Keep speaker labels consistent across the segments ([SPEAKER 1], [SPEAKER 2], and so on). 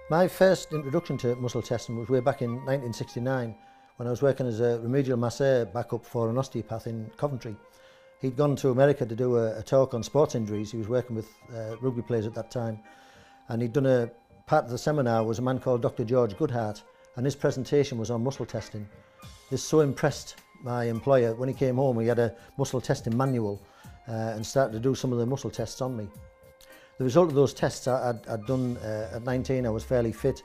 [SPEAKER 1] My first introduction to muscle testing was way back in 1969 when I was working as a remedial masseur backup for an osteopath in Coventry. He'd gone to America to do a talk on sports injuries. He was working with rugby players at that time, and he'd done a part of the seminar was a man called Dr. George Goodhart, and his presentation was on muscle testing. This so impressed my employer. When he came home, he had a muscle testing manual and started to do some of the muscle tests on me. The result of those tests I'd done at 19, I was fairly fit.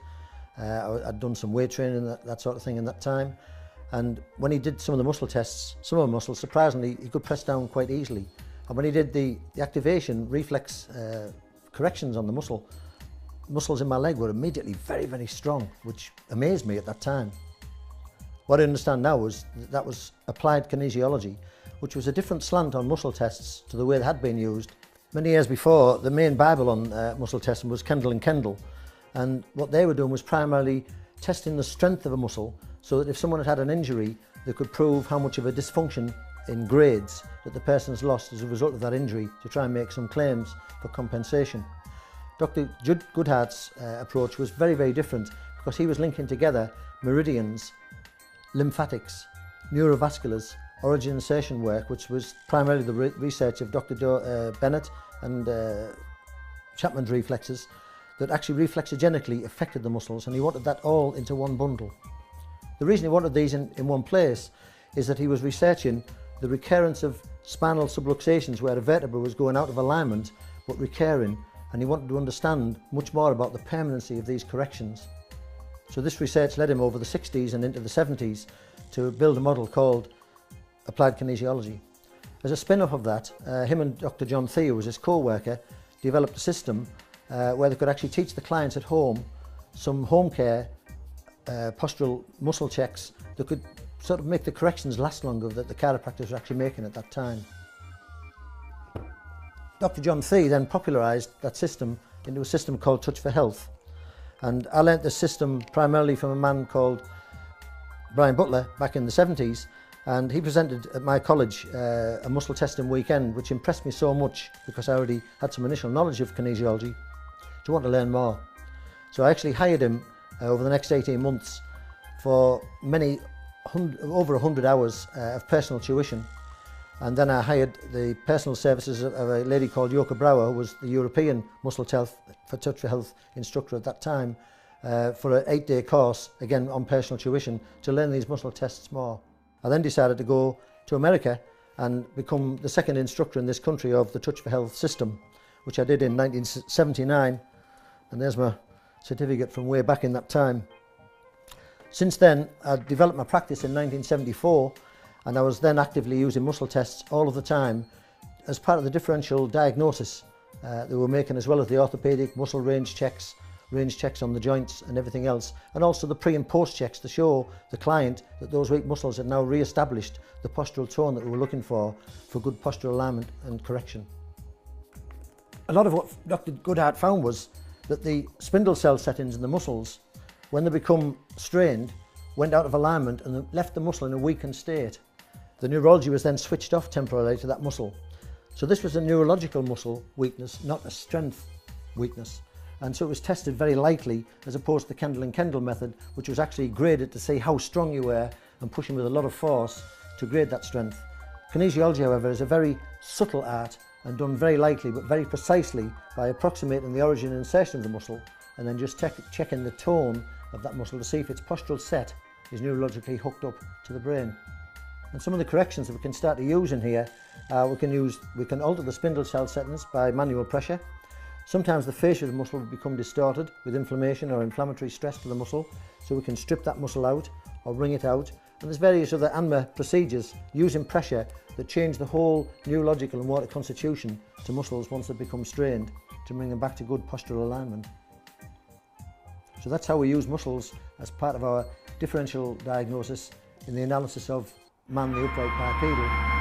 [SPEAKER 1] I'd done some weight training, that sort of thing in that time. And when he did some of the muscle tests, some of the muscles, surprisingly, he could press down quite easily. And when he did the activation, reflex corrections on the muscles in my leg were immediately very, very strong, which amazed me at that time. What I understand now is that was applied kinesiology, which was a different slant on muscle tests to the way they had been used. Many years before, the main Bible on muscle testing was Kendall and Kendall, and what they were doing was primarily testing the strength of a muscle so that if someone had had an injury, they could prove how much of a dysfunction in grades that the person's lost as a result of that injury to try and make some claims for compensation. Dr. Goodhart's approach was very, very different because he was linking together meridians, lymphatics, neurovasculars, origin insertion work, which was primarily the research of Dr. Bennett and Chapman's reflexes that actually reflexogenically affected the muscles, and he wanted that all into one bundle. The reason he wanted these in one place is that he was researching the recurrence of spinal subluxations where a vertebra was going out of alignment but recurring, and he wanted to understand much more about the permanency of these corrections. So this research led him over the 60s and into the 70s to build a model called applied kinesiology. As a spin-off of that, him and Dr. John Thea, who was his co-worker, developed a system where they could actually teach the clients at home some home care postural muscle checks that could sort of make the corrections last longer that the chiropractors were actually making at that time. Dr. John Thea then popularised that system into a system called Touch for Health, and I learnt this system primarily from a man called Brian Butler back in the 70s, and he presented at my college a muscle testing weekend, which impressed me so much because I already had some initial knowledge of kinesiology to want to learn more. So I actually hired him over the next 18 months for over 100 hours of personal tuition, and then I hired the personal services of a lady called Yoka Brouwer, who was the European Muscle Health for Touch for Health instructor at that time, for an 8-day course, again on personal tuition, to learn these muscle tests more. I then decided to go to America and become the second instructor in this country of the Touch for Health system, which I did in 1979, and there's my certificate from way back in that time. Since then, I developed my practice in 1974, and I was then actively using muscle tests all of the time as part of the differential diagnosis they were making, as well as the orthopaedic muscle range checks on the joints and everything else, and also the pre and post checks to show the client that those weak muscles had now re-established the postural tone that we were looking for good postural alignment and correction. A lot of what Dr. Goodhart found was that the spindle cell settings in the muscles, when they become strained, went out of alignment and left the muscle in a weakened state. The neurology was then switched off temporarily to that muscle. So this was a neurological muscle weakness, not a strength weakness. And so it was tested very lightly, as opposed to the Kendall and Kendall method, which was actually graded to see how strong you were and pushing with a lot of force to grade that strength. Kinesiology, however, is a very subtle art and done very lightly but very precisely by approximating the origin and insertion of the muscle and then just checking the tone of that muscle to see if its postural set is neurologically hooked up to the brain. And some of the corrections that we can start to use in here, we can alter the spindle cell settings by manual pressure. Sometimes the fascia of the muscle will become distorted with inflammation or inflammatory stress to the muscle, so we can strip that muscle out or wring it out. And there's various other ANMA procedures using pressure that change the whole neurological and water constitution to muscles once they become strained, to bring them back to good postural alignment. So that's how we use muscles as part of our differential diagnosis in the analysis of man the upright bipedal.